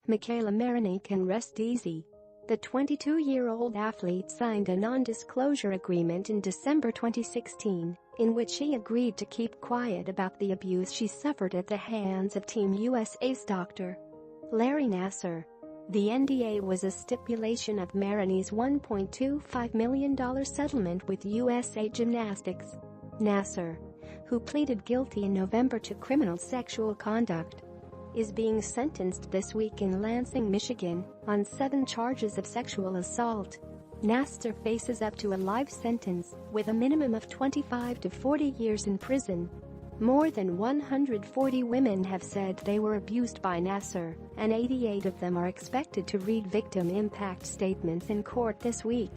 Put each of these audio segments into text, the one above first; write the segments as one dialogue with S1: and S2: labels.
S1: McKayla Maroney can rest easy. The 22-year-old athlete signed a non-disclosure agreement in December 2016, in which she agreed to keep quiet about the abuse she suffered at the hands of Team USA's Dr. Larry Nassar. The NDA was a stipulation of Maroney's $1.25 million settlement with USA Gymnastics. Nassar, who pleaded guilty in November to criminal sexual conduct, is being sentenced this week in Lansing, Michigan, on 7 charges of sexual assault. Nassar faces up to a life sentence, with a minimum of 25 to 40 years in prison. More than 140 women have said they were abused by Nassar, and 88 of them are expected to read victim impact statements in court this week.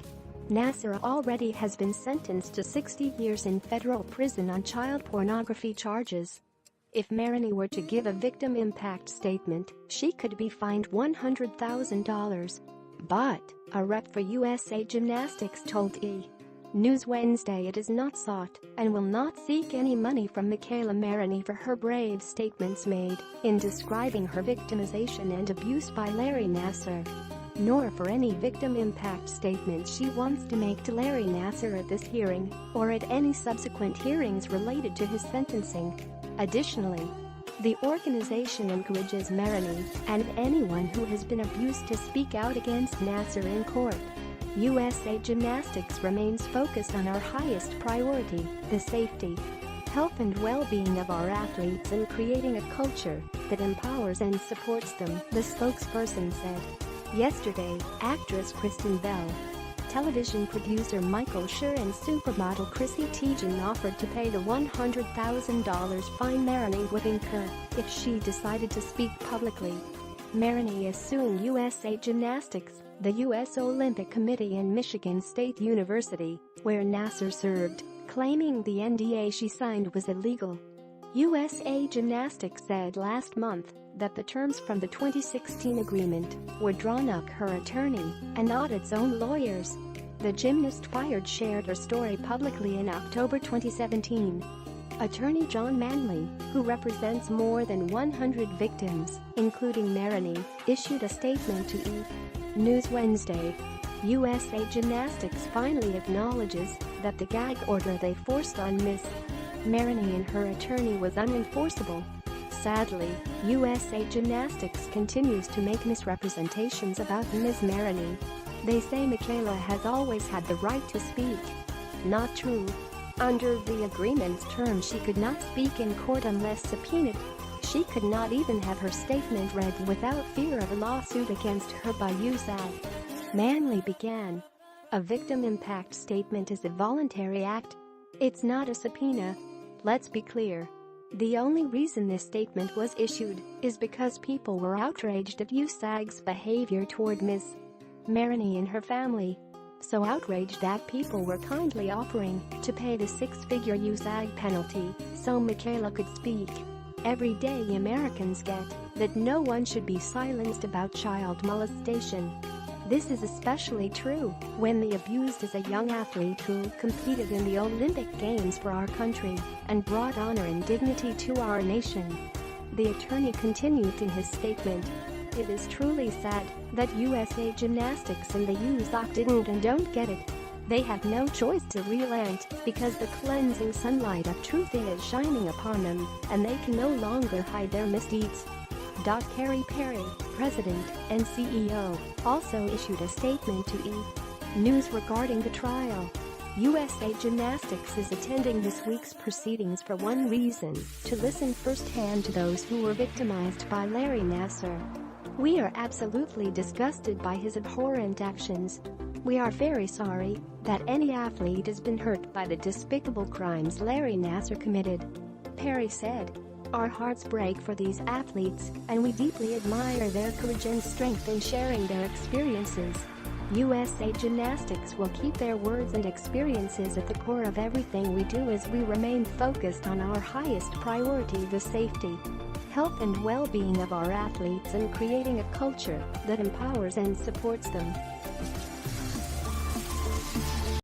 S1: Nassar already has been sentenced to 60 years in federal prison on child pornography charges. If Maroney were to give a victim impact statement, she could be fined $100,000. But, a rep for USA Gymnastics told E! News Wednesday it is not sought and will not seek any money from McKayla Maroney for her brave statements made in describing her victimization and abuse by Larry Nassar, nor for any victim impact statements she wants to make to Larry Nassar at this hearing or at any subsequent hearings related to his sentencing. Additionally, the organization encourages Maroney and anyone who has been abused to speak out against Nassar in court. USA Gymnastics remains focused on our highest priority, the safety, health and well-being of our athletes and creating a culture that empowers and supports them, the spokesperson said. Yesterday, actress Kristen Bell, television producer Michael Schur and supermodel Chrissy Teigen offered to pay the $100,000 fine Maroney would incur if she decided to speak publicly. Maroney is suing USA Gymnastics, the U.S. Olympic Committee and Michigan State University, where Nassar served, claiming the NDA she signed was illegal. USA Gymnastics said last month that the terms from the 2016 agreement were drawn up her attorney and not its own lawyers. The gymnast fired shared her story publicly in October 2017. Attorney John Manley, who represents more than 100 victims, including Maroney, issued a statement to E! News Wednesday. USA Gymnastics finally acknowledges that the gag order they forced on Ms. Maroney and her attorney was unenforceable. Sadly, USA Gymnastics continues to make misrepresentations about Ms. Maroney. They say McKayla has always had the right to speak. Not true. Under the agreement's terms, she could not speak in court unless subpoenaed. She could not even have her statement read without fear of a lawsuit against her by USAG. Manley began. A victim impact statement is a voluntary act. It's not a subpoena. Let's be clear. The only reason this statement was issued is because people were outraged at USAG's behavior toward Ms. Maroney and her family. So outraged that people were kindly offering to pay the 6-figure USAG penalty so McKayla could speak. Every day Americans get that no one should be silenced about child molestation. This is especially true when the abused is a young athlete who competed in the Olympic Games for our country and brought honor and dignity to our nation. The attorney continued in his statement. It is truly sad that USA Gymnastics and the USAG didn't and don't get it. They have no choice to relent because the cleansing sunlight of truth is shining upon them and they can no longer hide their misdeeds. Carrie Perry, president and CEO, also issued a statement to E! News regarding the trial. USA Gymnastics is attending this week's proceedings for one reason: to listen firsthand to those who were victimized by Larry Nassar. We are absolutely disgusted by his abhorrent actions. We are very sorry that any athlete has been hurt by the despicable crimes Larry Nassar committed, Perry said. Our hearts break for these athletes, and we deeply admire their courage and strength in sharing their experiences. USA Gymnastics will keep their words and experiences at the core of everything we do as we remain focused on our highest priority: the safety, health and well-being of our athletes and creating a culture that empowers and supports them.